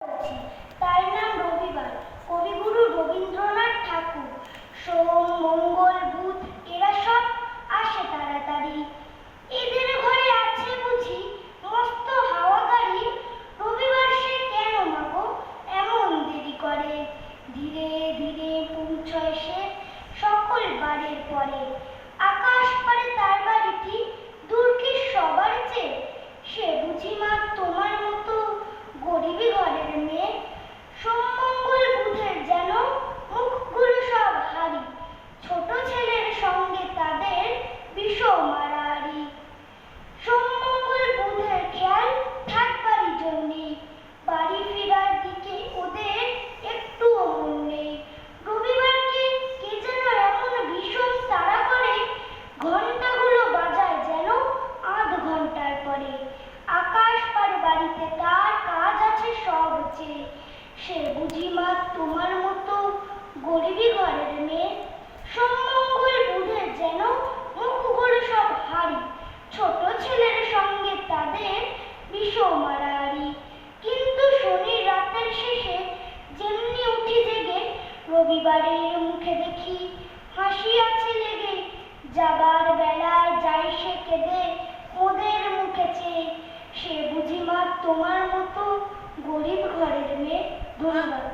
বলছি, তার নাম রবিবার। কবিগুরু রবীন্দ্রনাথ ঠাকুর। সোম, মঙ্গল, বুধ এরা সব আসে তাড়াতাড়ি। এদের ঘরে আছে বুঝি মস্ত হাওয়া গাড়ি। রবিবার সে কেন মাগো এমন দেরি করে? ধীরে ধীরে পৌঁছয় সে সকল বাড়ির পরে। আকাশ পারে তার বাড়িটি, দূর কি সবার চেয়ে? সে বুঝি মা তোমার মতো গরিবি ঘরের মেয়ে। সোম মঙ্গল বুধের যেন মুখগুলো সব হারি, ছোট ছেলের সঙ্গে তাদের বিষম মারামারি। সোম মঙ্গল বুধের খেয়াল থাকবারই জন্যে, বাড়ি ফেরার দিকে ওদের একটুও মন নেই। রবিবারকে কে যেন এমন ভীষণ তাড়া করে, ঘন্টাগুলো বাজায় যেন আধ ঘন্টার পরে। আকাশ পার বাড়িতে তার কাজ আছে সব চেয়ে। সে বুঝি মা তোমার মতো গরিবি ঘরের মেয়ে। সোম মঙ্গল বুধের যেন মুখগুলো সব হারি, ছোট ছেলের সঙ্গে তাদের বিষম মারামারি। কিন্তু শনির রাতের শেষে যেমনি উঠি জেগে, রবিবারের মুখে দেখি হাসি আছে লেগে। যাবার বেলায় যাই সে কেঁদে ওদের মুখে চেয়ে। সে বুঝি মা তোমার মতো গরিব ঘরের মেয়ে। ধন্যবাদ।